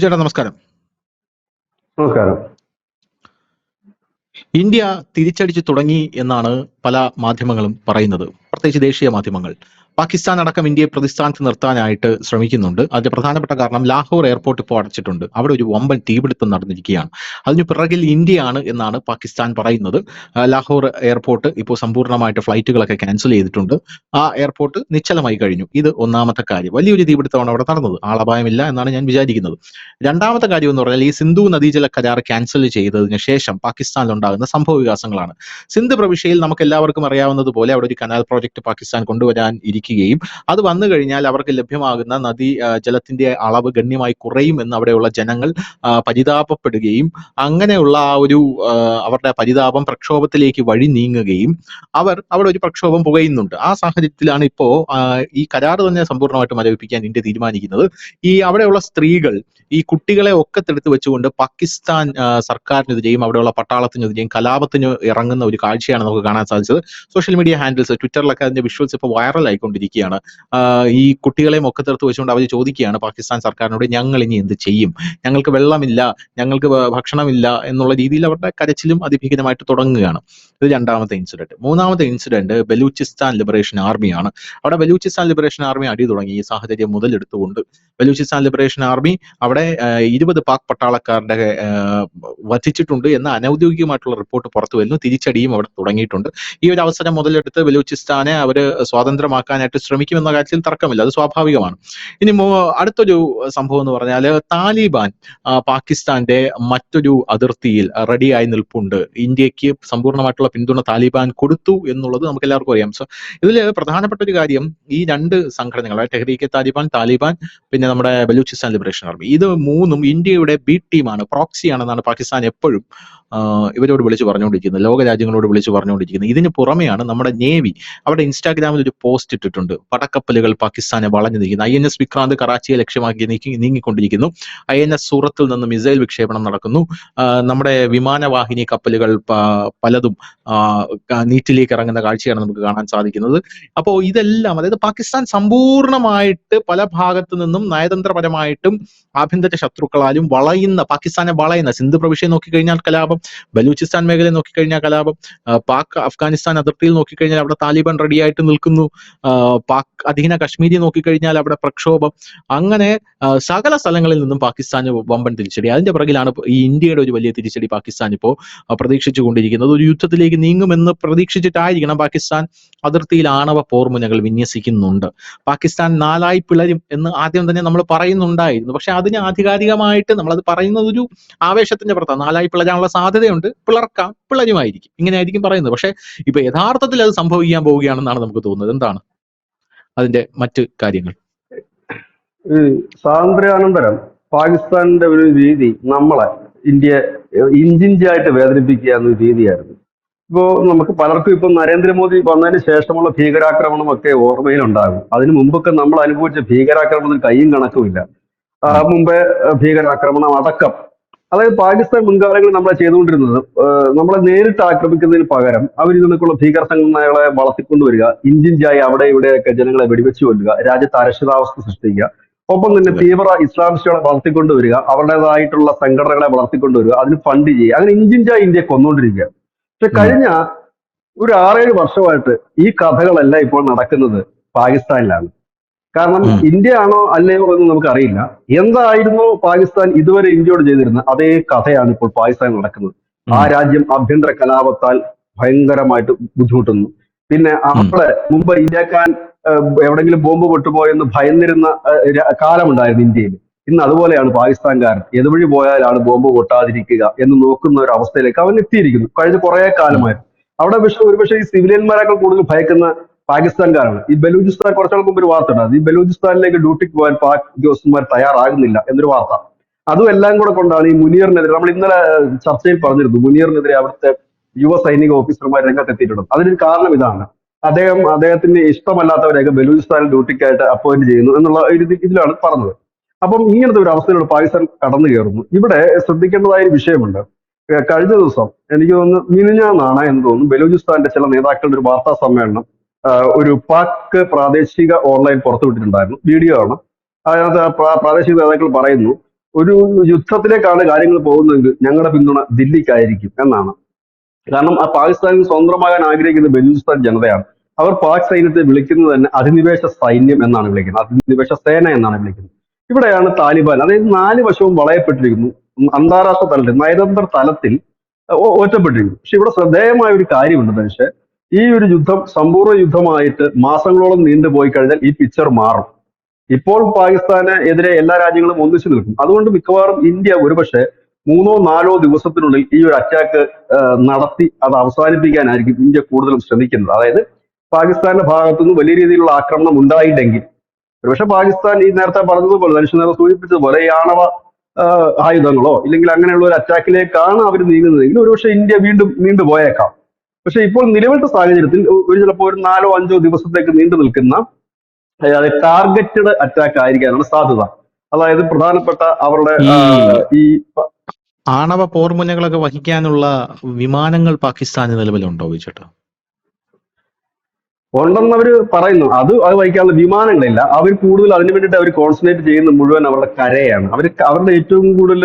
ചേട്ടാ നമസ്കാരം. നമസ്കാരം. ഇന്ത്യ തിരിച്ചടിച്ചു തുടങ്ങി എന്നാണ് പല മാധ്യമങ്ങളും പറയുന്നത്, പ്രത്യേകിച്ച് ദേശീയ മാധ്യമങ്ങൾ. പാകിസ്ഥാൻ അടക്കം ഇന്ത്യയെ പ്രതിസ്ഥാനത്ത് നിർത്താനായിട്ട് ശ്രമിക്കുന്നുണ്ട്. അതിന്റെ പ്രധാനപ്പെട്ട കാരണം ലാഹോർ എയർപോർട്ട് ഇപ്പോൾ അടച്ചിട്ടുണ്ട്. അവിടെ ഒരു വമ്പൻ തീപിടുത്തം നടന്നിരിക്കുകയാണ്. അതിന് പിറകിൽ ഇന്ത്യയാണ് എന്നാണ് പാകിസ്ഥാൻ പറയുന്നത്. ലാഹോർ എയർപോർട്ട് ഇപ്പോൾ സമ്പൂർണ്ണമായിട്ട് ഫ്ലൈറ്റുകളൊക്കെ ക്യാൻസൽ ചെയ്തിട്ടുണ്ട്. ആ എയർപോർട്ട് നിശ്ചലമായി കഴിഞ്ഞു. ഇത് ഒന്നാമത്തെ കാര്യം. വലിയൊരു തീപിടുത്തമാണ് അവിടെ നടന്നത്. ആളപായമില്ല എന്നാണ് ഞാൻ വിചാരിക്കുന്നത്. രണ്ടാമത്തെ കാര്യം എന്ന് പറഞ്ഞാൽ ഈ സിന്ധു നദീജല കരാർ ക്യാൻസൽ ചെയ്തതിന് ശേഷം പാകിസ്ഥാനിലുണ്ടാകുന്ന സംഭവ വികാസങ്ങളാണ്. സിന്ധ് പ്രവിശ്യയിൽ നമുക്ക് എല്ലാവർക്കും അറിയാവുന്നതുപോലെ അവിടെ ഒരു കനാൽ പ്രോജക്ട് പാകിസ്ഥാൻ കൊണ്ടുവരാൻ ഇരിക്കുകയും അത് വന്നു കഴിഞ്ഞാൽ അവർക്ക് ലഭ്യമാകുന്ന നദീ ജലത്തിന്റെ അളവ് ഗണ്യമായി കുറയും എന്ന് അവിടെയുള്ള ജനങ്ങൾ പരിതാപപ്പെടുകയും അങ്ങനെയുള്ള ആ ഒരു അവരുടെ പരിതാപം പ്രക്ഷോഭത്തിലേക്ക് വഴി നീങ്ങുകയും അവിടെ ഒരു പ്രക്ഷോഭം പുകയുന്നുണ്ട്. ആ സാഹചര്യത്തിലാണ് ഇപ്പോ ഈ കരാർ തന്നെ സമ്പൂർണ്ണമായിട്ട് മരവിപ്പിക്കാൻ ഇന്ത്യ തീരുമാനിക്കുന്നത്. ഈ അവിടെയുള്ള സ്ത്രീകൾ ഈ കുട്ടികളെ ഒക്കത്തെടുത്ത് വെച്ചുകൊണ്ട് പാകിസ്ഥാൻ സർക്കാരിനെതിരെയും അവിടെയുള്ള പട്ടാളത്തിനെതിരെയും കലാപത്തിന് ഇറങ്ങുന്ന ഒരു കാഴ്ചയാണ് നമുക്ക് കാണാൻ സാധിച്ചത്. സോഷ്യൽ മീഡിയ ഹാൻഡിൽസ് ട്വിറ്ററിലൊക്കെ അതിന്റെ വിഷ്വൽസ് ഇപ്പോൾ വൈറൽ ആയിക്കൊണ്ടിരിക്കുകയാണ്. ഈ കുട്ടികളെ ഒക്കത്തെടുത്ത് വെച്ചുകൊണ്ട് അവർ ചോദിക്കുകയാണ് പാകിസ്ഥാൻ സർക്കാരിനോട്, ഞങ്ങൾ ഇനി എന്ത് ചെയ്യും, ഞങ്ങൾക്ക് വെള്ളമില്ല, ഞങ്ങൾക്ക് ഭക്ഷണമില്ല എന്നുള്ള രീതിയിൽ അവരുടെ കരച്ചിലും അതിഭീകരമായിട്ട് തുടങ്ങുകയാണ്. ഇത് രണ്ടാമത്തെ ഇൻസിഡന്റ്. മൂന്നാമത്തെ ഇൻസിഡന്റ് ബലൂചിസ്ഥാൻ ലിബറേഷൻ ആർമിയാണ്. അവിടെ ബലൂചിസ്ഥാൻ ലിബറേഷൻ ആർമി അടി തുടങ്ങി. ഈ സാഹചര്യം മുതലെടുത്തുകൊണ്ട് ബലൂചിസ്ഥാൻ ലിബറേഷൻ ആർമി അവിടെ 20 പാക് പട്ടാളക്കാരുടെ വധിച്ചിട്ടുണ്ട് എന്ന അനൌദ്യോഗികമായിട്ടുള്ള റിപ്പോർട്ട് പുറത്തു വരുന്നു. തിരിച്ചടിയും അവിടെ തുടങ്ങിയിട്ടുണ്ട്. ഈ ഒരു അവസരം മുതലെടുത്ത് ബലൂചിസ്ഥാനെ അവർ സ്വാതന്ത്ര്യമാക്കാനായിട്ട് ശ്രമിക്കുമെന്ന കാര്യത്തിൽ തർക്കമില്ല, അത് സ്വാഭാവികമാണ്. ഇനി അടുത്തൊരു സംഭവം എന്ന് പറഞ്ഞാൽ താലിബാൻ പാകിസ്ഥാന്റെ മറ്റൊരു അതിർത്തിയിൽ റെഡിയായി നിൽപ്പുണ്ട്. ഇന്ത്യക്ക് സമ്പൂർണ്ണമായിട്ടുള്ള പിന്തുണ താലിബാൻ കൊടുത്തു എന്നുള്ളത് നമുക്ക് എല്ലാവർക്കും അറിയാം. സോ ഇതിൽ പ്രധാനപ്പെട്ട ഒരു കാര്യം ഈ രണ്ട് സംഘടനകൾ തെഹ്രീക്കെ താലിബാൻ പിന്നെ നമ്മുടെ ബലൂചിസ്ഥാൻ ലിബറേഷൻ ആർമി, ഇത് മൂന്നും ഇന്ത്യയുടെ ബി ടീമാണ്, പ്രോക്സി ആണെന്നാണ് പാകിസ്ഥാൻ എപ്പോഴും ഇവരോട് വിളിച്ചു പറഞ്ഞുകൊണ്ടിരിക്കുന്നത്, ലോകരാജ്യങ്ങളോട് വിളിച്ചു പറഞ്ഞുകൊണ്ടിരിക്കുന്നത്. ഇതിന് പുറമെയാണ് നമ്മുടെ നേവി അവിടെ ഇൻസ്റ്റാഗ്രാമിൽ ഒരു പോസ്റ്റ് ഇട്ടിട്ടുണ്ട്. പടക്കപ്പലുകൾ പാകിസ്ഥാനെ വളഞ്ഞു നീക്കുന്നു. INS വിക്രാന്ത് കറാച്ചിയെ ലക്ഷ്യമാക്കി നീങ്ങിക്കൊണ്ടിരിക്കുന്നു. INS സൂറത്തിൽ നിന്ന് മിസൈൽ വിക്ഷേപണം നടക്കുന്നു. നമ്മുടെ വിമാനവാഹിനി കപ്പലുകൾ പലതും നീറ്റിലേക്ക് ഇറങ്ങുന്ന കാഴ്ചയാണ് നമുക്ക് കാണാൻ സാധിക്കുന്നത്. അപ്പോൾ ഇതെല്ലാം, അതായത് പാകിസ്ഥാൻ സമ്പൂർണ്ണമായിട്ട് പല ഭാഗത്തു നിന്നും നയതന്ത്രപരമായിട്ടും ആഭ്യന്തര ശത്രുക്കളാലും പാകിസ്ഥാനെ വളയുന്ന, സിന്ധു പ്രവിശ്യ നോക്കിക്കഴിഞ്ഞാൽ കലാപം, ബലൂചിസ്ഥാൻ മേഖലയെ നോക്കിക്കഴിഞ്ഞാൽ കലാപം, പാക് അഫ്ഗാനിസ്ഥാൻ അതിർത്തിയിൽ നോക്കിക്കഴിഞ്ഞാൽ അവിടെ താലിബാൻ റെഡിയായിട്ട് നിൽക്കുന്നു, പാക് അധീന കശ്മീരി നോക്കിക്കഴിഞ്ഞാൽ അവിടെ പ്രക്ഷോഭം, അങ്ങനെ സകല സ്ഥലങ്ങളിൽ നിന്നും പാകിസ്ഥാന് വമ്പൻ തിരിച്ചടി. അതിന്റെ പിറകിലാണ് ഈ ഇന്ത്യയുടെ ഒരു വലിയ തിരിച്ചടി പാകിസ്ഥാൻ ഇപ്പോൾ പ്രതീക്ഷിച്ചു കൊണ്ടിരിക്കുന്നത്. ഒരു യുദ്ധത്തിലേക്ക് നീങ്ങുമെന്ന് പ്രതീക്ഷിച്ചിട്ടായിരിക്കണം പാകിസ്ഥാൻ അതിർത്തിയിൽ ആണവ പോർമുനകൾ വിന്യസിക്കുന്നുണ്ട്. പാകിസ്ഥാൻ 4 പിളരും എന്ന് ആദ്യം തന്നെ നമ്മൾ പറയുന്നുണ്ടായിരുന്നു. പക്ഷെ അതിന് ആധികാരികമായിട്ട് നമ്മളത് പറയുന്നത് ഒരു ആവേശത്തിന്റെ പുറത്താണ്. 4 പിളരാനുള്ള സാധ്യതയുണ്ട്, പിളരുമായിരിക്കും, ഇങ്ങനെയായിരിക്കും പറയുന്നത്. പക്ഷെ ഇപ്പൊ യഥാർത്ഥത്തിൽ അത് സംഭവിക്കാൻ പോവുകയാണെന്നാണ് നമുക്ക് തോന്നുന്നത്. എന്താണ് അതിന്റെ മറ്റ് കാര്യങ്ങൾ? ഈ സ്വാതന്ത്ര്യാനന്തരം പാകിസ്ഥാനിന്റെ ഒരു രീതി നമ്മളെ ഇന്ത്യയെ ഇഞ്ചിഞ്ചായിട്ട് വേദനിപ്പിക്കുക എന്നൊരു രീതിയായിരുന്നു. ഇപ്പോ നമുക്ക് പലർക്കും ഇപ്പൊ നരേന്ദ്രമോദി വന്നതിന് ശേഷമുള്ള ഭീകരാക്രമണം ഒക്കെ ഓർമ്മയിലുണ്ടാകും. അതിനു മുമ്പൊക്കെ നമ്മൾ അനുഭവിച്ച ഭീകരാക്രമണത്തിന് കയ്യും കണക്കുമില്ല. മുമ്പേ ഭീകരാക്രമണം അടക്കം, അതായത് പാകിസ്ഥാൻ മുൻകാലങ്ങളിൽ നമ്മളെ ചെയ്തുകൊണ്ടിരുന്നത് നമ്മളെ നേരിട്ട് ആക്രമിക്കുന്നതിന് പകരം അവർ ഇതിനൊക്കെയുള്ള ഭീകര സംഘടനകളെ വളർത്തിക്കൊണ്ടുവരിക, ഇഞ്ചിഞ്ചായി അവിടെ ഇവിടെയൊക്കെ ജനങ്ങളെ വെടിവെച്ചു കൊല്ലുക, രാജ്യത്ത് അരക്ഷിതാവസ്ഥ സൃഷ്ടിക്കുക, ഒപ്പം തന്നെ തീവ്ര ഇസ്ലാമിസ്റ്റുകളെ വളർത്തിക്കൊണ്ടുവരിക, അവരുടേതായിട്ടുള്ള സംഘടനകളെ വളർത്തിക്കൊണ്ടുവരിക, അതിന് ഫണ്ട് ചെയ്യുക, അങ്ങനെ ഇഞ്ചിഞ്ചായി ഇന്ത്യയെ കൊന്നുകൊണ്ടിരിക്കുക. പക്ഷെ കഴിഞ്ഞ ഒരു 6-7 വർഷമായിട്ട് ഈ കഥകളെല്ലാം ഇപ്പോൾ നടക്കുന്നത് പാകിസ്ഥാനിലാണ്. കാരണം ഇന്ത്യ ആണോ അല്ലയോ എന്ന് നമുക്കറിയില്ല. എന്തായിരുന്നു പാകിസ്ഥാൻ ഇതുവരെ ഇന്ത്യയോട് ചെയ്തിരുന്നത് അതേ കഥയാണ് ഇപ്പോൾ പാകിസ്ഥാൻ നടക്കുന്നത്. ആ രാജ്യം ആഭ്യന്തര കലാപത്താൽ ഭയങ്കരമായിട്ട് ബുദ്ധിമുട്ടുന്നു. പിന്നെ അവിടെ മുമ്പ് ഇന്ത്യക്കാരൻ എവിടെങ്കിലും ബോംബ് പൊട്ടുപോയെന്ന് ഭയന്നിരുന്ന കാലമുണ്ടായിരുന്നു ഇന്ത്യയിൽ. ഇന്ന് അതുപോലെയാണ് പാകിസ്ഥാൻകാരൻ എതുവഴി പോയാലാണ് ബോംബ് പൊട്ടാതിരിക്കുക എന്ന് നോക്കുന്ന ഒരു അവസ്ഥയിലേക്ക് അവൻ എത്തിയിരിക്കുന്നു കഴിഞ്ഞ കുറെ കാലമായിട്ട്. അവിടെ ഒരുപക്ഷെ ഈ സിവിലിയന്മാരെക്കാൾ കൂടുതൽ ഭയക്കുന്ന പാകിസ്ഥാൻകാരാണ്. ഈ ബലൂചിസ്ഥാൻ കുറച്ചാൾ മുമ്പ് ഒരു വാർത്ത ഉണ്ടായിരുന്നു, ഈ ബലൂചിസ്ഥാനിലേക്ക് ഡ്യൂട്ടിക്ക് പോകാൻ പാക് ഉദ്യോഗസ്ഥന്മാർ തയ്യാറാകുന്നില്ല എന്നൊരു വാർത്ത. അതും എല്ലാം കൂടെ കൊണ്ടാണ് ഈ മുനീറിനെതിരെ, നമ്മൾ ഇന്നലെ ചർച്ചയിൽ പറഞ്ഞിരുന്നു, മുനീറിനെതിരെ അവിടുത്തെ യുവ സൈനിക ഓഫീസർമാർ രംഗത്തെത്തിയിട്ടുണ്ട്. അതിനൊരു കാരണം ഇതാണ്, അദ്ദേഹത്തിന് ഇഷ്ടമല്ലാത്തവരെയൊക്കെ ബലൂചിസ്ഥാനിൽ ഡ്യൂട്ടിക്കായിട്ട് അപ്പോയിന്റ് ചെയ്യുന്നു എന്നുള്ള ഇതിലാണ് പറഞ്ഞത്. അപ്പം ഇങ്ങനത്തെ ഒരു അവസ്ഥയിലൂടെ പാകിസ്ഥാൻ കടന്നു കയറുന്നു. ഇവിടെ ശ്രദ്ധിക്കേണ്ടതായ ഒരു വിഷയമുണ്ട്. കഴിഞ്ഞ ദിവസം എനിക്ക് തോന്നുന്നു മിനിഞ്ഞാന്നാണ് എന്ന് തോന്നുന്നു, ബലൂചിസ്ഥാന്റെ ചില നേതാക്കളുടെ ഒരു വാർത്താ സമ്മേളനം ഒരു പാക് പ്രാദേശിക ഓൺലൈൻ പുറത്തുവിട്ടിട്ടുണ്ടായിരുന്നു. വീഡിയോ ആണ്. അതിനകത്ത് പ്രാദേശിക നേതാക്കൾ പറയുന്നു, ഒരു യുദ്ധത്തിലേക്കാണ് കാര്യങ്ങൾ പോകുന്നതെങ്കിൽ ഞങ്ങളുടെ പിന്തുണ ദില്ലിക്കായിരിക്കും എന്നാണ്. കാരണം ആ പാകിസ്ഥാനിൽ സ്വതന്ത്രമാകാൻ ആഗ്രഹിക്കുന്ന ബലൂചിസ്ഥാൻ ജനതയാണ്. അവർ പാക് സൈന്യത്തെ വിളിക്കുന്നത് തന്നെ അധിനിവേശ സൈന്യം എന്നാണ് വിളിക്കുന്നത്, അധിനിവേശ സേന എന്നാണ് വിളിക്കുന്നത്. ഇവിടെയാണ് താലിബാൻ, അതായത് നാല് വശവും വളയപ്പെട്ടിരിക്കുന്നു. അന്താരാഷ്ട്ര തലത്തിൽ, നയതന്ത്ര തലത്തിൽ ഒറ്റപ്പെട്ടിരിക്കുന്നു. പക്ഷെ ഇവിടെ ശ്രദ്ധേയമായ ഒരു കാര്യമുണ്ട് പക്ഷേ, ഈ ഒരു യുദ്ധം സമ്പൂർണ്ണ യുദ്ധമായിട്ട് മാസങ്ങളോളം നീണ്ടുപോയി കഴിഞ്ഞാൽ ഈ പിക്ചർ മാറും. ഇപ്പോൾ പാകിസ്ഥാന് എതിരെ എല്ലാ രാജ്യങ്ങളും ഒന്നിച്ചു നിൽക്കും. അതുകൊണ്ട് മിക്കവാറും ഇന്ത്യ ഒരുപക്ഷെ 3-4 ദിവസത്തിനുള്ളിൽ ഈ ഒരു അറ്റാക്ക് നടത്തി അത് അവസാനിപ്പിക്കാനായിരിക്കും ഇന്ത്യ കൂടുതലും ശ്രമിക്കുന്നത്. അതായത് പാകിസ്ഥാന്റെ ഭാഗത്തുനിന്ന് വലിയ രീതിയിലുള്ള ആക്രമണം ഉണ്ടായില്ലെങ്കിൽ, ഒരുപക്ഷെ പാകിസ്ഥാൻ ഈ നേരത്തെ പറഞ്ഞതുപോലെ, ധനുഷ് നേരത്തെ സൂചിപ്പിച്ചതുപോലെ, ഈ ആണവ ആയുധങ്ങളോ ഇല്ലെങ്കിൽ അങ്ങനെയുള്ള ഒരു അറ്റാക്കിലേക്കാണ് അവർ നീങ്ങുന്നതെങ്കിൽ ഒരുപക്ഷെ ഇന്ത്യ വീണ്ടും നീണ്ടുപോയേക്കാം. പക്ഷെ ഇപ്പോൾ നിലവിലത്തെ സാഹചര്യത്തിൽ ഒരു ചിലപ്പോൾ ഒരു 4-5 ദിവസത്തേക്ക് നീണ്ടു നിൽക്കുന്ന ടാർഗറ്റഡ് അറ്റാക്ക് ആയിരിക്കാനാണ് സാധ്യത. അതായത് പ്രധാനപ്പെട്ട അവരുടെ ഈ ഈ ആണവ പോർമുനകളൊക്കെ വഹിക്കാനുള്ള വിമാനങ്ങൾ പാകിസ്ഥാന് നിലവിലുണ്ടോ ചോദിച്ചിട്ട്? ഉണ്ടെന്നവർ പറയുന്നു. അത് വഹിക്കാനുള്ള വിമാനങ്ങളില്ല. അവർ കൂടുതൽ അതിനു വേണ്ടിയിട്ട് അവർ കോൺസെൻട്രേറ്റ് ചെയ്യുന്ന മുഴുവൻ അവരുടെ കരയാണ്. അവരുടെ ഏറ്റവും കൂടുതൽ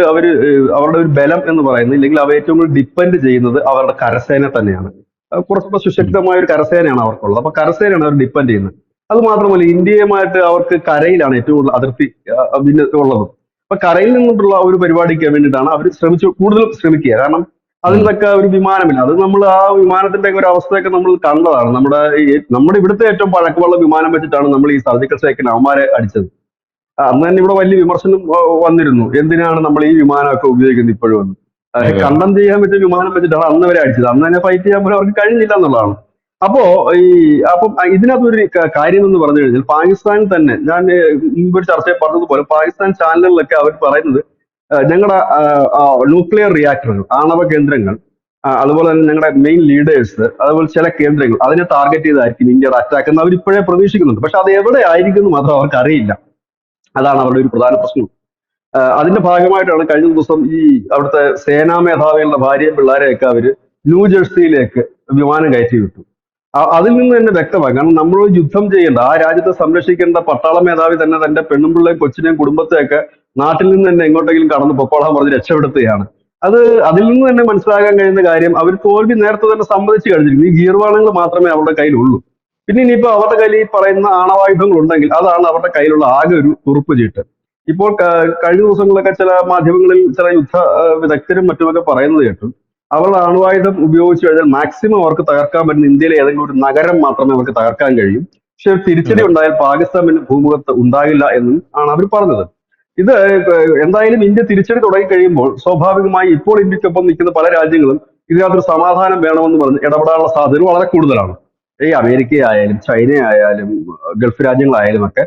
അവരുടെ ഒരു ബലം എന്ന് പറയുന്നത്, ഇല്ലെങ്കിൽ അവർ ഏറ്റവും കൂടുതൽ ഡിപ്പെൻഡ് ചെയ്യുന്നത് അവരുടെ കരസേന തന്നെയാണ്. കുറച്ചുകൂടെ സുശക്തമായ ഒരു കരസേനയാണ് അവർക്കുള്ളത്. അപ്പൊ കരസേനയാണ് അവർ ഡിപ്പെൻഡ് ചെയ്യുന്നത്. അത് മാത്രമല്ല, ഇന്ത്യയുമായിട്ട് അവർക്ക് കരയിലാണ് ഏറ്റവും കൂടുതൽ അതിർത്തി ഉള്ളത്. അപ്പൊ കരയിൽ നിന്നിട്ടുള്ള ഒരു പരിപാടിക്ക് വേണ്ടിയിട്ടാണ് അവർ കൂടുതലും ശ്രമിക്കുക. കാരണം അതിനൊക്കെ ഒരു വിമാനമില്ല. അത് നമ്മൾ ആ വിമാനത്തിന്റെ ഒരു അവസ്ഥയൊക്കെ നമ്മൾ കണ്ടതാണ്. നമ്മുടെ ഇവിടുത്തെ ഏറ്റവും പഴക്കമുള്ള വിമാനം വെച്ചിട്ടാണ് നമ്മൾ ഈ സർജിക്കൽ സ്ട്രൈക്കിന് അവന്മാരെ അടിച്ചത്. അന്ന് തന്നെ ഇവിടെ വലിയ വിമർശനം വന്നിരുന്നു, എന്തിനാണ് നമ്മൾ ഈ വിമാനമൊക്കെ ഉപയോഗിക്കുന്നത് ഇപ്പോഴും എന്ന്. കണ്ടം ചെയ്യാൻ പറ്റിയ വിമാനം വെച്ചിട്ടാണ് അന്ന് വരെ അടിച്ചത്. അന്ന് തന്നെ ഫൈറ്റ് ചെയ്യാൻ പോലും അവർക്ക് കഴിഞ്ഞില്ല എന്നുള്ളതാണ്. അപ്പോ അപ്പം ഇതിനകത്തൊരു കാര്യം എന്ന് പറഞ്ഞു കഴിഞ്ഞാൽ, പാകിസ്ഥാൻ തന്നെ, ഞാൻ മുമ്പ് ഒരു ചർച്ചയിൽ പറഞ്ഞതുപോലെ, പാകിസ്ഥാൻ ചാനലുകളിലൊക്കെ അവർ പറയുന്നത് ഞങ്ങളുടെ ന്യൂക്ലിയർ റിയാക്ടറുകൾ, ആണവ കേന്ദ്രങ്ങൾ, അതുപോലെ തന്നെ ഞങ്ങളുടെ മെയിൻ ലീഡേഴ്സ്, അതുപോലെ ചില കേന്ദ്രങ്ങൾ, അതിനെ ടാർഗറ്റ് ചെയ്തായിരിക്കും ഇന്ത്യയുടെ അറ്റാക്ക് എന്ന് അവർ ഇപ്പോഴേ പ്രതീക്ഷിക്കുന്നുണ്ട്. പക്ഷെ അത് എവിടെ ആയിരിക്കും എന്ന് മാത്രം അവർക്ക് അറിയില്ല. അതാണ് അവരുടെ ഒരു പ്രധാന പ്രശ്നം. അതിന്റെ ഭാഗമായിട്ടാണ് കഴിഞ്ഞ ദിവസം ഈ അവിടുത്തെ സേനാ മേധാവികളുടെ ഭാര്യയും പിള്ളേരെയൊക്കെ അവര് ന്യൂജേഴ്സിയിലേക്ക് വിമാനം കയറ്റി വിട്ടു. അതിൽ നിന്ന് തന്നെ വ്യക്തമായി, കാരണം നമ്മൾ യുദ്ധം ചെയ്യേണ്ട, ആ രാജ്യത്തെ സംരക്ഷിക്കേണ്ട പട്ടാള മേധാവി തന്നെ തന്റെ പെണ്ണും പിള്ളയും കൊച്ചിനെയും കുടുംബത്തെയൊക്കെ നാട്ടിൽ നിന്ന് തന്നെ എങ്ങോട്ടെങ്കിലും കടന്ന് പൊക്കോളാൻ പറഞ്ഞ് രക്ഷപ്പെടുത്തുകയാണ്. അതിൽ നിന്ന് തന്നെ മനസ്സിലാക്കാൻ കഴിയുന്ന കാര്യം, അവർ തോൽവി നേരത്തെ തന്നെ സമ്മതിച്ചു കഴിഞ്ഞിരിക്കുന്നു. ഈ ഗീർവാണങ്ങൾ മാത്രമേ അവരുടെ കയ്യിലുള്ളൂ. പിന്നെ ഇനിയിപ്പോ അവരുടെ കയ്യിൽ ഈ പറയുന്ന ആണവായുധങ്ങൾ ഉണ്ടെങ്കിൽ അതാണ് അവരുടെ കയ്യിലുള്ള ആകെ ഒരു കുറുപ്പ് ചീട്ട്. ഇപ്പോൾ കഴിഞ്ഞ ദിവസങ്ങളിലൊക്കെ ചില മാധ്യമങ്ങളിൽ ചില യുദ്ധ വിദഗ്ധരും മറ്റുമൊക്കെ പറയുന്നത് കേട്ടു, അവരുടെ അണുവായുധം ഉപയോഗിച്ചു കഴിഞ്ഞാൽ മാക്സിമം അവർക്ക് തകർക്കാൻ പറ്റുന്ന ഇന്ത്യയിലെ ഏതെങ്കിലും ഒരു നഗരം മാത്രമേ അവർക്ക് തകർക്കാൻ കഴിയും. പക്ഷെ തിരിച്ചടി ഉണ്ടായാൽ പാകിസ്ഥാൻ പിന്നെ ഭൂമുഖത്ത് ഉണ്ടാകില്ല എന്നും ആണ് അവർ പറഞ്ഞത്. ഇത് എന്തായാലും ഇന്ത്യ തിരിച്ചടി തുടങ്ങി കഴിയുമ്പോൾ സ്വാഭാവികമായി ഇപ്പോൾ ഇന്ത്യക്കൊപ്പം നിൽക്കുന്ന പല രാജ്യങ്ങളും ഇതിനകത്തൊരു സമാധാനം വേണമെന്ന് പറഞ്ഞ് ഇടപെടാനുള്ള സാധ്യത വളരെ കൂടുതലാണ്. ഈ അമേരിക്ക ആയാലും ചൈന ആയാലും ഗൾഫ് രാജ്യങ്ങളായാലും ഒക്കെ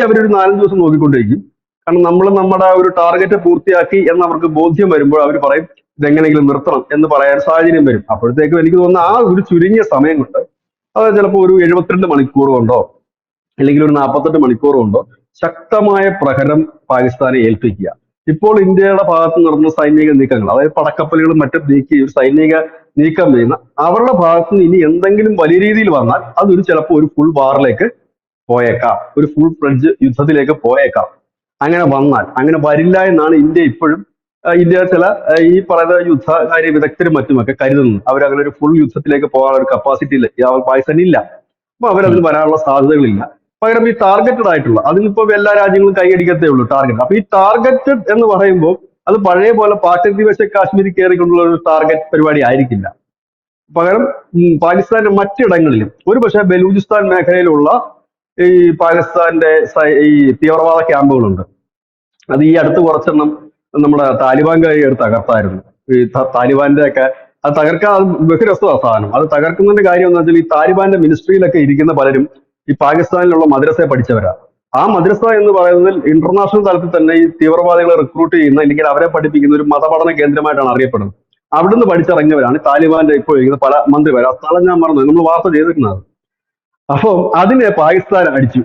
അവരൊരു 4 ദിവസം നോക്കിക്കൊണ്ടിരിക്കും. കാരണം നമ്മൾ നമ്മുടെ ഒരു ടാർഗറ്റ് പൂർത്തിയാക്കി എന്ന് അവർക്ക് ബോധ്യം വരുമ്പോൾ അവർ പറയും ഇതെങ്ങനെയെങ്കിലും നിർത്തണം എന്ന് പറയാൻ സാഹചര്യം വരും. അപ്പോഴത്തേക്കും എനിക്ക് തോന്നുന്നു ആ ഒരു ചുരുങ്ങിയ സമയം കൊണ്ട്, അത് ചിലപ്പോൾ ഒരു 72 മണിക്കൂർ കൊണ്ടോ അല്ലെങ്കിൽ ഒരു 48 മണിക്കൂർ കൊണ്ടോ ശക്തമായ പ്രഹരം പാകിസ്ഥാനെ ഏൽപ്പിക്കുക. ഇപ്പോൾ ഇന്ത്യയുടെ ഭാഗത്ത് നടന്ന സൈനിക നീക്കങ്ങൾ, അതായത് പടക്കപ്പലുകളും മറ്റും നീക്കി ഒരു സൈനിക നീക്കം ചെയ്യുന്ന അവരുടെ ഭാഗത്ത് നിന്ന് ഇനി എന്തെങ്കിലും വലിയ രീതിയിൽ വന്നാൽ അതൊരു ചിലപ്പോൾ ഒരു ഫുൾ വാറിലേക്ക് പോയേക്കാം, ഒരു ഫുൾ ഫ്ലഡ്ജ് യുദ്ധത്തിലേക്ക് പോയേക്കാം. അങ്ങനെ വന്നാൽ, അങ്ങനെ വരില്ല എന്നാണ് ഇന്ത്യ ഇപ്പോഴും, ഇന്ത്യ ചില ഈ പറയുന്ന യുദ്ധകാര്യ വിദഗ്ധരും മറ്റുമൊക്കെ കരുതുന്നു. അവരങ്ങനെ ഒരു ഫുൾ യുദ്ധത്തിലേക്ക് പോകാനുള്ള ഒരു കപ്പാസിറ്റി പാകിസ്ഥാൻ ഇല്ല. അപ്പൊ അവരതിന് വരാനുള്ള സാധ്യതകളില്ല. പകരം ഈ ടാർഗറ്റഡ് ആയിട്ടുള്ള, അതിനിപ്പോ എല്ലാ രാജ്യങ്ങളും കൈയടിക്കത്തേ ഉള്ളൂ ടാർഗറ്റ്. അപ്പൊ ഈ ടാർഗറ്റഡ് എന്ന് പറയുമ്പോൾ അത് പഴയ പോലെ പാക് അധിനിവേശ കാശ്മീരിൽ കയറിക്കൊണ്ടുള്ള ഒരു ടാർഗറ്റ് പരിപാടി ആയിരിക്കില്ല. പകരം പാകിസ്ഥാന്റെ മറ്റിടങ്ങളിലും, ഒരു പക്ഷേ ബലൂചിസ്ഥാൻ മേഖലയിലുള്ള ഈ പാകിസ്ഥാന്റെ ഈ തീവ്രവാദ ക്യാമ്പുകളുണ്ട്. അത് ഈ അടുത്ത് കുറച്ചെണ്ണം നമ്മുടെ താലിബാൻ കയറി തകർത്തായിരുന്നു. ഈ താലിബാന്റെ ഒക്കെ അത് തകർക്കാൻ ബഹുരസമാണ് സാധനം. അത് തകർക്കുന്നതിന്റെ കാര്യം എന്ന് വെച്ചാൽ, ഈ താലിബാന്റെ മിനിസ്ട്രിയിലൊക്കെ ഇരിക്കുന്ന പലരും ഈ പാകിസ്ഥാനിലുള്ള മദ്രസയെ പഠിച്ചവരാ. ആ മദ്രസ എന്ന് പറയുന്നത് ഇന്റർനാഷണൽ തലത്തിൽ തന്നെ ഈ തീവ്രവാദികളെ റിക്രൂട്ട് ചെയ്യുന്ന, ഇല്ലെങ്കിൽ അവരെ പഠിപ്പിക്കുന്ന ഒരു മതപഠന കേന്ദ്രമായിട്ടാണ് അറിയപ്പെടുന്നത്. അവിടുന്ന് പഠിച്ചിറങ്ങിയവരാണ് താലിബാന്റെ ഇപ്പോൾ ഇരിക്കുന്ന പല മന്ത്രിമാർ. ആ സ്ഥലം ഞാൻ മറന്നു, നമ്മൾ വാർത്ത ചെയ്തിരുന്നത്. അപ്പം അതിനെ പാകിസ്ഥാൻ അടിച്ചു.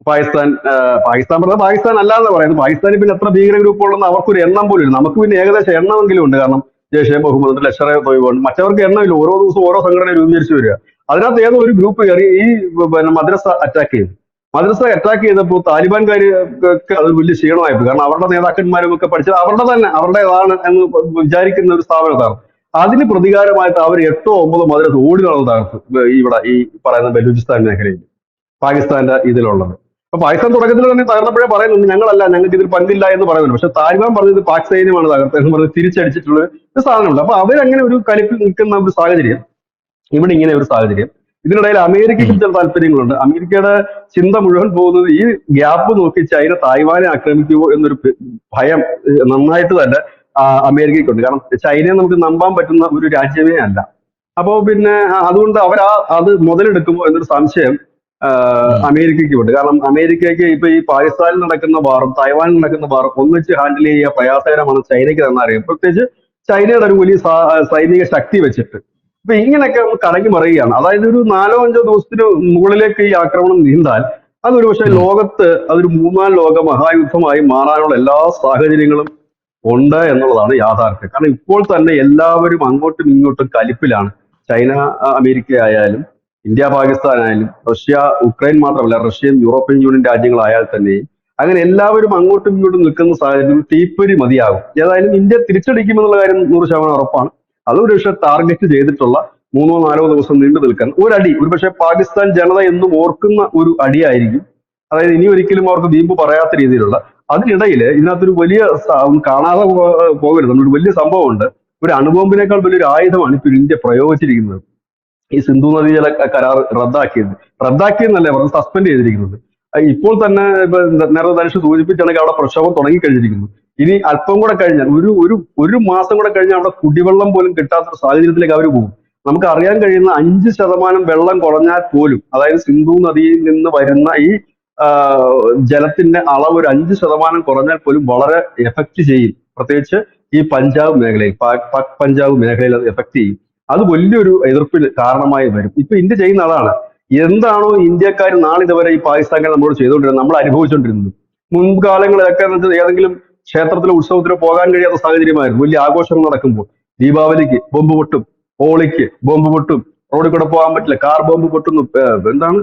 പാകിസ്ഥാൻ പറഞ്ഞാൽ പാകിസ്ഥാൻ അല്ലാന്ന് പറയുന്നത്. പാകിസ്ഥാനിൽ പിന്നെ എത്ര ഭീകര ഗ്രൂപ്പുകളെന്ന് അവർക്കൊരു എണ്ണം പോലും ഇല്ല. നമുക്ക് പിന്നെ ഏകദേശം എണ്ണമെങ്കിലും ഉണ്ട്. കാരണം ജയ്ഷെ മുഹമ്മദ്, ലഷ്കർ എ തൊയ്ബ ഉണ്ട്. മറ്റവർക്ക് എണ്ണമില്ല. ഓരോ ദിവസവും ഓരോ സംഘടന രൂപീകരിച്ചു വരിക. അതിനകത്ത് ഏതോ ഒരു ഗ്രൂപ്പ് കയറി ഈ മദ്രസ അറ്റാക്ക് ചെയ്തു. മദ്രസ അറ്റാക്ക് ചെയ്തപ്പോൾ താലിബാൻകാർക്ക് അത് വലിയ ക്ഷീണമായിപ്പോയി. കാരണം അവരുടെ നേതാക്കന്മാരും ഒക്കെ പഠിച്ചത് അവരുടേതാണ് എന്ന് വിചാരിക്കുന്ന ഒരു സ്ഥാപനത്താണ്. അതിന് പ്രതികാരമായിട്ട് അവർ 8 9 മദ്രസ ഓടി നടന്ന് തകർത്തു. ഇവിടെ ഈ പറയുന്ന ബലൂചിസ്ഥാൻ മേഖലയിൽ പാകിസ്ഥാന്റെ ഇതിലുള്ളത്. അപ്പൊ പാകിസ്ഥാൻ തുടക്കത്തിൽ തന്നെ തകർന്നപ്പോഴേ പറയുന്നുണ്ട് ഞങ്ങളല്ല, ഞങ്ങൾക്ക് ഇതിൽ പങ്കില്ല എന്ന് പറയുന്നുണ്ട്. പക്ഷെ താലിബാൻ പറഞ്ഞത് പാക് സൈന്യമാണ് തകർത്തത് എന്ന് പറഞ്ഞ് തിരിച്ചടിച്ചിട്ടുള്ള ഒരു സാധനമുണ്ട്. അപ്പൊ അവരങ്ങനെ ഒരു കലിപ്പിൽ നിൽക്കുന്ന ഒരു സാഹചര്യം, ഇവിടെ ഇങ്ങനെ ഒരു സാഹചര്യം. ഇതിനിടയിൽ അമേരിക്കയ്ക്കും ചില താല്പര്യങ്ങളുണ്ട്. അമേരിക്കയുടെ ചിന്ത മുഴുവൻ പോകുന്നത് ഈ ഗ്യാപ്പ് നോക്കി ചൈന തായ്വാനെ ആക്രമിക്കുമോ എന്നൊരു ഭയം നന്നായിട്ട് തന്നെ അമേരിക്കയ്ക്കുണ്ട്. കാരണം ചൈനയെ നമുക്ക് നമ്പാൻ പറ്റുന്ന ഒരു രാജ്യമേ അല്ല. അപ്പോ പിന്നെ അതുകൊണ്ട് അത് മുതലെടുക്കുമോ എന്നൊരു സംശയം അമേരിക്കയ്ക്കുണ്ട്. കാരണം അമേരിക്കയ്ക്ക് ഇപ്പൊ ഈ പാകിസ്ഥാനിൽ നടക്കുന്ന വാറും തായ്വാനിൽ നടക്കുന്ന വാറും ഒന്നിച്ച് ഹാൻഡിൽ ചെയ്യുക പ്രയാസകരമാണ് ചൈനയ്ക്ക് എന്നറിയാം. പ്രത്യേകിച്ച് ചൈനയുടെ ഒരു വലിയ സൈനിക ശക്തി വെച്ചിട്ട്. അപ്പൊ ഇങ്ങനെയൊക്കെ കടങ്ങി മറിയുകയാണ്. അതായത് ഒരു 4 5 ദിവസത്തിന് മുകളിലേക്ക് ഈ ആക്രമണം നീണ്ടാൽ അതൊരു പക്ഷേ ലോകത്ത് അതൊരു 3ാം ലോക മഹായുദ്ധമായി മാറാനുള്ള എല്ലാ സാഹചര്യങ്ങളും ഉണ്ട് എന്നുള്ളതാണ് യാഥാർത്ഥ്യം. കാരണം ഇപ്പോൾ തന്നെ എല്ലാവരും അങ്ങോട്ടും ഇങ്ങോട്ടും കലിപ്പിലാണ്. ചൈന അമേരിക്ക ആയാലും ഇന്ത്യ പാകിസ്ഥാൻ ആയാലും റഷ്യ ഉക്രൈൻ മാത്രമല്ല, റഷ്യയും യൂറോപ്യൻ യൂണിയൻ രാജ്യങ്ങളായാൽ തന്നെയും അങ്ങനെ എല്ലാവരും അങ്ങോട്ടും ഇങ്ങോട്ടും നിൽക്കുന്ന സാഹചര്യത്തിൽ തീപ്പൊരി മതിയാകും. ഏതായാലും ഇന്ത്യ തിരിച്ചടിക്കുമെന്നുള്ള കാര്യം 100% ഉറപ്പാണ്. അതൊരു പക്ഷെ ടാർഗറ്റ് ചെയ്തിട്ടുള്ള 3 4 ദിവസം നീണ്ടു നിൽക്കാൻ ഒരടി ഒരുപക്ഷെ പാകിസ്ഥാൻ ജനത എന്നും ഓർക്കുന്ന ഒരു അടിയായിരിക്കും. അതായത് ഇനി ഒരിക്കലും അവർക്ക് വീമ്പ് പറയാത്ത രീതിയിലുള്ള. അതിനിടയിൽ ഇതിനകത്തൊരു വലിയ കാണാതെ പോകരുത്, ഒരു വലിയ സംഭവമുണ്ട്. ഒരു അണുബോംബിനേക്കാൾ വലിയൊരു ആയുധമാണ് ഇപ്പോൾ ഇന്ത്യ പ്രയോഗിച്ചിരിക്കുന്നത്. ഈ സിന്ധു നദീജല കരാർ റദ്ദാക്കിയെന്നല്ലേ പറഞ്ഞ് സസ്പെൻഡ് ചെയ്തിരിക്കുന്നത്. ഇപ്പോൾ തന്നെ ഇപ്പൊ നേരത്തെ ധനുഷ് സൂചിപ്പിച്ചാണെങ്കിൽ അവിടെ പ്രക്ഷോഭം തുടങ്ങിക്കഴിഞ്ഞിരിക്കുന്നു. ഇനി അല്പം കൂടെ കഴിഞ്ഞാൽ ഒരു മാസം കൂടെ കഴിഞ്ഞാൽ അവിടെ കുടിവെള്ളം പോലും കിട്ടാത്ത സാഹചര്യത്തിലേക്ക് അവർ പോകും. നമുക്ക് അറിയാൻ കഴിയുന്ന 5% വെള്ളം കുറഞ്ഞാൽ പോലും, അതായത് സിന്ധു നദിയിൽ നിന്ന് വരുന്ന ഈ ജലത്തിന്റെ അളവ് ഒരു 5% കുറഞ്ഞാൽ പോലും വളരെ എഫക്ട് ചെയ്യും. പ്രത്യേകിച്ച് ഈ പഞ്ചാബ് മേഖലയിൽ, പാക് പഞ്ചാബ് മേഖലയിൽ അത് എഫക്ട് ചെയ്യും. അത് വലിയൊരു എതിർപ്പിന് കാരണമായി വരും. ഇപ്പൊ ഇന്ത്യ ചെയ്യുന്ന അതാണ്. എന്താണോ ഇന്ത്യക്കാർ നാളിതുവരെ ഈ പാകിസ്ഥാൻകാർ നമ്മളോട് ചെയ്തുകൊണ്ടിരുന്നത്, നമ്മൾ അനുഭവിച്ചുകൊണ്ടിരുന്നത്. മുൻകാലങ്ങളിലൊക്കെ എന്ന് വെച്ചാൽ ഏതെങ്കിലും ക്ഷേത്രത്തിലോ ഉത്സവത്തിലോ പോകാൻ കഴിയാത്ത സാഹചര്യമായിരുന്നു. വലിയ ആഘോഷങ്ങൾ നടക്കുമ്പോൾ ദീപാവലിക്ക് ബോംബ് പൊട്ടും, ഹോളിക്ക് ബോംബ് പൊട്ടും, റോഡിൽ കൂടെ പോകാൻ പറ്റില്ല, കാർ ബോംബ് പൊട്ടുന്നു. എന്താണ്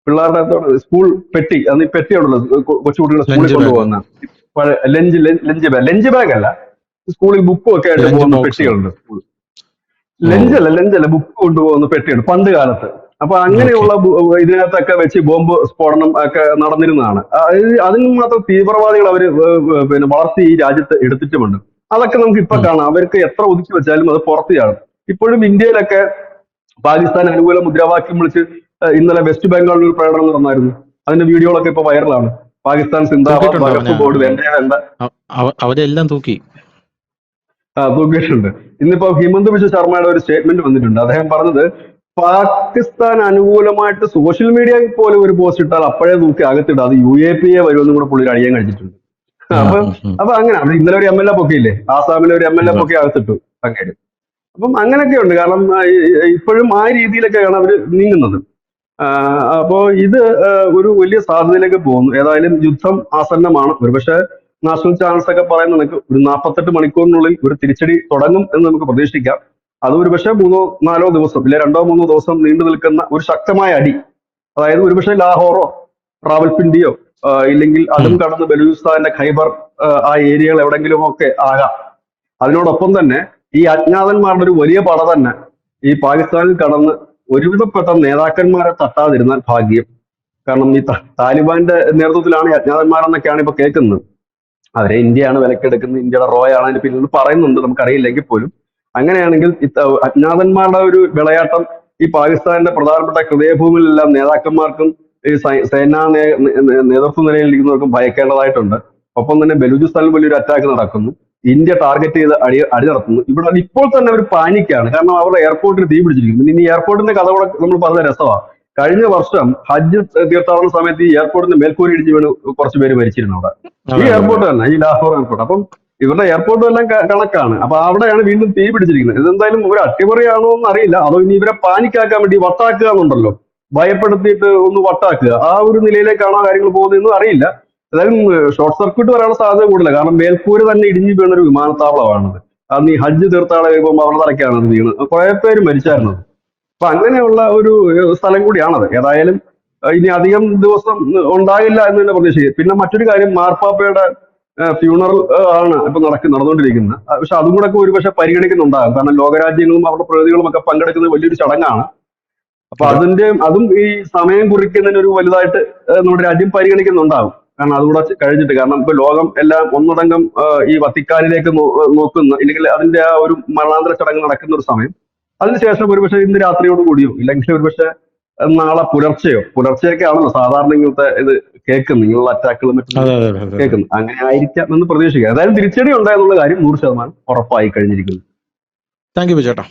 പിള്ളേരുടെ സ്കൂൾ പെട്ടി, അന്ന് ഈ പെട്ടി ഉണ്ടല്ലോ കൊച്ചുകുട്ടികളെ സ്കൂളിൽ കൊണ്ടുപോകുന്ന ലഞ്ച് ബാഗ് അല്ല, സ്കൂളിൽ ബുക്കും ഒക്കെ ആയിട്ട് പോകുന്ന പെട്ടികളുണ്ട്. ലഞ്ചല്ല ബുക്ക് കൊണ്ടുപോകുന്ന പെട്ടിയുണ്ട് പണ്ട് കാലത്ത്. അപ്പൊ അങ്ങനെയുള്ള ഇതിനകത്തൊക്കെ വെച്ച് ബോംബ് സ്ഫോടനം ഒക്കെ നടന്നിരുന്നതാണ്. അതിന് മാത്രം തീവ്രവാദികൾ അവര് പിന്നെ വളർത്തി ഈ രാജ്യത്ത് എടുത്തിട്ടുമുണ്ട്. അതൊക്കെ നമുക്ക് ഇപ്പൊ കാണാം. അവർക്ക് എത്ര ഒതുക്കി വെച്ചാലും അത് പുറത്തു ചാടും. ഇപ്പോഴും ഇന്ത്യയിലൊക്കെ പാകിസ്ഥാൻ അനുകൂല മുദ്രാവാക്യം വിളിച്ച് ഇന്നലെ വെസ്റ്റ് ബംഗാളിൽ ഒരു പ്രകടനം നടന്നായിരുന്നു. അതിന്റെ വീഡിയോകളൊക്കെ ഇപ്പൊ വൈറലാണ്. പാകിസ്ഥാൻ സിന്ദാബാദ്, ഭഗത് ബോർഡ് വേണ്ട അവരെല്ലാം തൂക്കിയിട്ടുണ്ട്. ഇന്നിപ്പോ ഹിമന്ത് ബിശ്വ ശർമ്മയുടെ ഒരു സ്റ്റേറ്റ്മെന്റ് വന്നിട്ടുണ്ട്. അദ്ദേഹം പറഞ്ഞത് പാകിസ്ഥാൻ അനുകൂലമായിട്ട് സോഷ്യൽ മീഡിയയിൽ പോലും ഒരു പോസ്റ്റ് ഇട്ടാൽ അപ്പോഴേ തൂക്കി അകത്തിടും, അത് UAPA വരുമെന്നും കൂടെ പുള്ളി അടിയാൻ കഴിച്ചിട്ടുണ്ട്. അപ്പൊ അങ്ങനെ ഇന്നലെ ഒരു MLA പൊക്കിയില്ലേ, ആസാമിലെ ഒരു MLA പൊക്കി അകത്തിട്ടു അങ്ങനെ. അപ്പം അങ്ങനെയൊക്കെ ഉണ്ട്. കാരണം ഇപ്പോഴും ആ രീതിയിലൊക്കെയാണ് അവർ നീങ്ങുന്നത്. അപ്പോ ഇത് ഒരു വലിയ സാധ്യതയിലേക്ക് പോകുന്നു. ഏതായാലും യുദ്ധം ആസന്നമാണ്. ഒരുപക്ഷെ നാഷണൽ ചാൻസ് ഒക്കെ പറയുന്ന ഒരു 48 മണിക്കൂറിനുള്ളിൽ ഒരു തിരിച്ചടി തുടങ്ങും എന്ന് നമുക്ക് പ്രതീക്ഷിക്കാം. അത് ഒരുപക്ഷെ 3 4 ദിവസം ഇല്ലെ 2 3 ദിവസം നീണ്ടു നിൽക്കുന്ന ഒരു ശക്തമായ അടി. അതായത് ഒരുപക്ഷെ ലാഹോറോ റാവൽപിണ്ടിയോ ഇല്ലെങ്കിൽ അതും കടന്ന് ബലൂചിസ്ഥാന്റെ ഖൈബർ ആ ഏരിയകൾ എവിടെങ്കിലും ഒക്കെ ആകാം. അതിനോടൊപ്പം തന്നെ ഈ അജ്ഞാതന്മാരുടെ ഒരു വലിയ പട തന്നെ ഈ പാകിസ്ഥാനിൽ കടന്ന് ഒരുവിധപ്പെട്ട നേതാക്കന്മാരെ തട്ടാതിരുന്നാൽ ഭാഗ്യം. കാരണം ഈ താലിബാന്റെ നേതൃത്വത്തിലാണ് ഈ അജ്ഞാതന്മാരെന്നൊക്കെയാണ് ഇപ്പൊ കേൾക്കുന്നത്. അവരെ ഇന്ത്യയാണ് വിലക്കെടുക്കുന്നത്, ഇന്ത്യയുടെ റോയാണ് അതിന് പിന്നിൽ പറയുന്നുണ്ട്, നമുക്കറിയില്ലെങ്കിൽ പോലും. അങ്ങനെയാണെങ്കിൽ അജ്ഞാതന്മാരുടെ ഒരു വിളയാട്ടം ഈ പാകിസ്ഥാന്റെ പ്രധാനപ്പെട്ട ഹൃദയഭൂമിയിലെല്ലാം നേതാക്കന്മാർക്കും ഈ സേനാ നേതൃത്വ നിലയിൽ ഇരിക്കുന്നവർക്കും ഭയക്കേണ്ടതായിട്ടുണ്ട്. ഒപ്പം തന്നെ ബലൂചിസ്ഥാനിൽ വലിയൊരു അറ്റാക്ക് നടക്കുന്നു, ഇന്ത്യ ടാർഗറ്റ് ചെയ്ത് അടി നടത്തുന്നു. ഇവിടെ ഇപ്പോൾ തന്നെ ഒരു പാനിക്കാണ്. കാരണം അവരുടെ എയർപോർട്ടിന് തീ പിടിച്ചിരിക്കുന്നു. ഇനി എയർപോർട്ടിന്റെ കഥ കൂടെ നമ്മൾ പറഞ്ഞ രസമാണ്. കഴിഞ്ഞ വർഷം ഹജ്ജ് തീർത്ഥാടന സമയത്ത് ഈ എയർപോർട്ടിന്റെ മേൽക്കൂരി ഇടിച്ച് വീണ് കുറച്ച് പേര് മരിച്ചിരുന്നു അവിടെ. ഈ എയർപോർട്ട് തന്നെ, ഈ ലാഹോർ എയർപോർട്ട്. അപ്പം ഇവരുടെ എയർപോർട്ടും എല്ലാം കണക്കാണ്. അപ്പൊ അവിടെയാണ് വീണ്ടും തീ പിടിച്ചിരിക്കുന്നത്. ഇതെന്തായാലും ഒരു അട്ടിമറിയാണോ എന്ന് അറിയില്ല, അതോ ഇനി ഇവരെ പാനിക്കാക്കാൻ വേണ്ടി വട്ടാക്കുക എന്നുണ്ടല്ലോ, ഭയപ്പെടുത്തിയിട്ട് ഒന്ന് വട്ടാക്കുക, ആ ഒരു നിലയിലേക്കാണോ കാര്യങ്ങൾ പോകുന്നതെന്നും അറിയില്ല. ഏതായാലും ഷോർട്ട് സർക്യൂട്ട് വരാനുള്ള സാധ്യത കൂടുതല. കാരണം മേൽക്കൂര് തന്നെ ഇടിഞ്ഞു വീണൊരു വിമാനത്താവളമാണത്. അത് ഈ ഹജ്ജ് തീർത്ഥാടനം കഴിയുമ്പോൾ അവരുടെ തലയ്ക്കാണ് അത് വീണ് കുറെ പേര് മരിച്ചായിരുന്നത്. അപ്പൊ അങ്ങനെയുള്ള ഒരു സ്ഥലം കൂടിയാണത്. ഏതായാലും ഇനി അധികം ദിവസം ഉണ്ടാകില്ല എന്ന് തന്നെ പ്രതീക്ഷിക്കുക. പിന്നെ മറ്റൊരു കാര്യം, മാർപ്പാപ്പയുടെ ഫ്യൂണറൽ ആണ് ഇപ്പൊ നടന്നുകൊണ്ടിരിക്കുന്നത്. പക്ഷെ അതും കൂടെ ഒക്കെ ഒരുപക്ഷെ പരിഗണിക്കുന്നുണ്ടാകും. കാരണം ലോകരാജ്യങ്ങളും അവരുടെ പ്രതിനിധികളും ഒക്കെ പങ്കെടുക്കുന്നത് വലിയൊരു ചടങ്ങാണ്. അപ്പൊ അതെ. അതും ഈ സമയം കുറിക്കുന്നതിന് ഒരു വലുതായിട്ട് നമ്മുടെ രാജ്യം പരിഗണിക്കുന്നുണ്ടാകും. കാരണം അതുകൂടെ കഴിഞ്ഞിട്ട്, കാരണം ഇപ്പൊ ലോകം എല്ലാം ഒന്നടങ്കം ഈ വത്തിക്കാനിലേക്ക് നോക്കുന്ന, ഇല്ലെങ്കിൽ അതിന്റെ ആ ഒരു മരണാന്തര ചടങ്ങ് നടക്കുന്ന ഒരു സമയം. അതിനുശേഷം ഒരുപക്ഷെ ഇന്ന് രാത്രിയോട് കൂടിയോ ഇല്ലെങ്കിൽ ഒരുപക്ഷെ നാളെ പുലർച്ചെയൊക്കെ ആണല്ലോ സാധാരണ ഇങ്ങനത്തെ ഇത് കേൾക്കുന്നത്, ഇങ്ങനെയുള്ള അറ്റാക്കുകളും മറ്റും അതെ അതെ അതെ അതെ. കേൾക്കുന്നത്. അങ്ങനെ ആയിരിക്കാം എന്ന് പ്രതീക്ഷിക്കുക. അതായത് തിരിച്ചടി ഉണ്ടായെന്നുള്ള കാര്യം 100% ഉറപ്പായി കഴിഞ്ഞിരിക്കുന്നു. താങ്ക് യു ചേട്ടാ.